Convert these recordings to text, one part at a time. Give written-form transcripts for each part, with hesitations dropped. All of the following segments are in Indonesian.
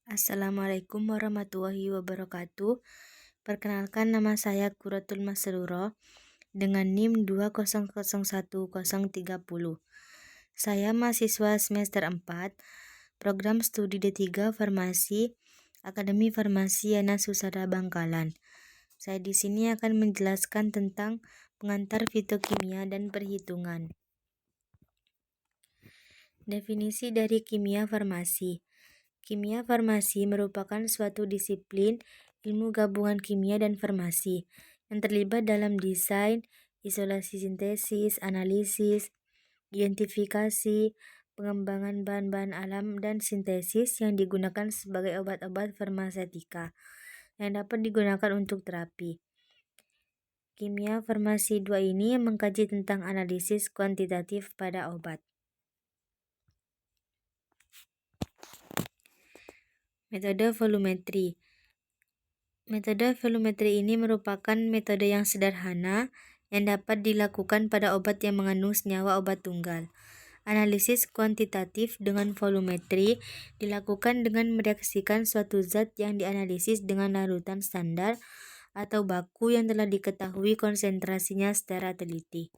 Assalamualaikum warahmatullahi wabarakatuh. Perkenalkan, nama saya Quratul Masruro dengan NIM 2001030. Saya mahasiswa semester 4, program studi D3 Farmasi, Akademi Farmasi Yana Susada Bangkalan. Saya di sini akan menjelaskan tentang pengantar fitokimia dan perhitungan. Definisi dari kimia farmasi. Kimia farmasi merupakan suatu disiplin ilmu gabungan kimia dan farmasi yang terlibat dalam desain, isolasi sintesis, analisis, identifikasi, pengembangan bahan-bahan alam, dan sintesis yang digunakan sebagai obat-obat farmaseutika yang dapat digunakan untuk terapi. Kimia farmasi 2 ini mengkaji tentang analisis kuantitatif pada obat. Metode volumetri. Metode volumetri ini merupakan metode yang sederhana yang dapat dilakukan pada obat yang mengandung senyawa obat tunggal. Analisis kuantitatif dengan volumetri dilakukan dengan mereaksikan suatu zat yang dianalisis dengan larutan standar atau baku yang telah diketahui konsentrasinya secara teliti.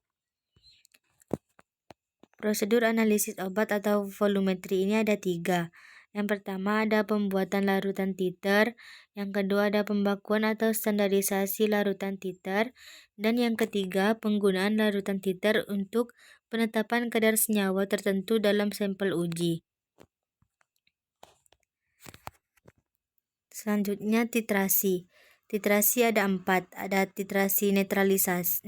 Prosedur analisis obat atau volumetri ini ada 3. Yang pertama ada pembuatan larutan titer, yang kedua ada pembakuan atau standarisasi larutan titer, dan yang ketiga penggunaan larutan titer untuk penetapan kadar senyawa tertentu dalam sampel uji. Selanjutnya titrasi. Titrasi ada 4, ada titrasi netralisasi,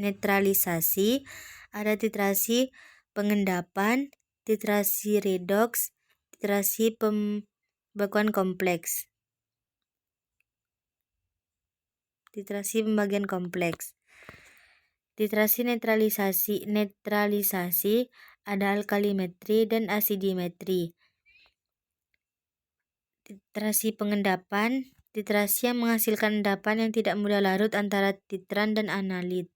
ada titrasi pengendapan, titrasi redoks, titrasi pembagian kompleks. Titrasi pembagian kompleks. Titrasi netralisasi ada alkalimetri dan asidimetri. Titrasi pengendapan, titrasi yang menghasilkan endapan yang tidak mudah larut antara titran dan analit.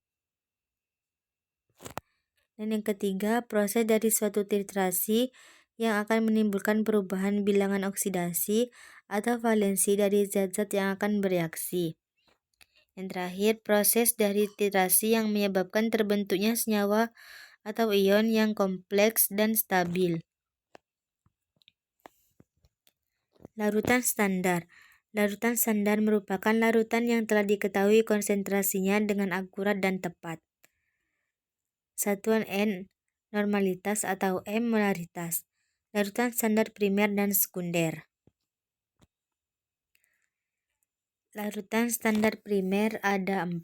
Dan yang ketiga, proses dari suatu titrasi yang akan menimbulkan perubahan bilangan oksidasi atau valensi dari zat-zat yang akan bereaksi. Yang terakhir, proses dari titrasi yang menyebabkan terbentuknya senyawa atau ion yang kompleks dan stabil. Larutan standar. Larutan standar merupakan larutan yang telah diketahui konsentrasinya dengan akurat dan tepat. Satuan N normalitas atau M molaritas. Larutan standar primer dan sekunder. Larutan standar primer ada 4.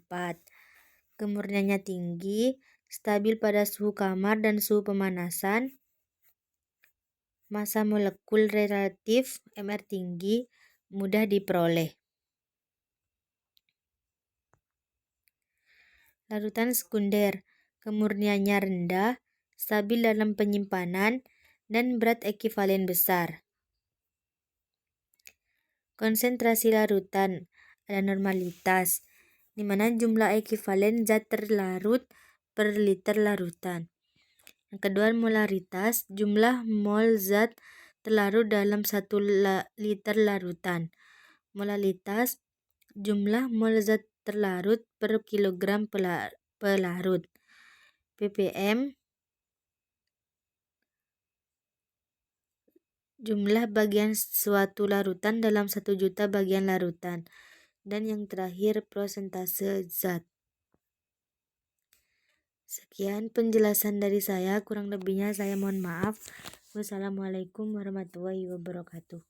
Kemurniannya tinggi, stabil pada suhu kamar dan suhu pemanasan. Massa molekul relatif MR tinggi, mudah diperoleh. Larutan sekunder, kemurniannya rendah, stabil dalam penyimpanan, dan berat ekivalen besar. Konsentrasi larutan ada normalitas, di mana jumlah ekivalen zat terlarut per liter larutan. Yang kedua molaritas, jumlah mol zat terlarut dalam 1 liter larutan. Molalitas, jumlah mol zat terlarut per kilogram pelarut. ppm, jumlah bagian suatu larutan dalam 1 juta bagian larutan. Dan yang terakhir prosentase zat. Sekian penjelasan dari saya, kurang lebihnya saya mohon maaf. Wassalamualaikum warahmatullahi wabarakatuh.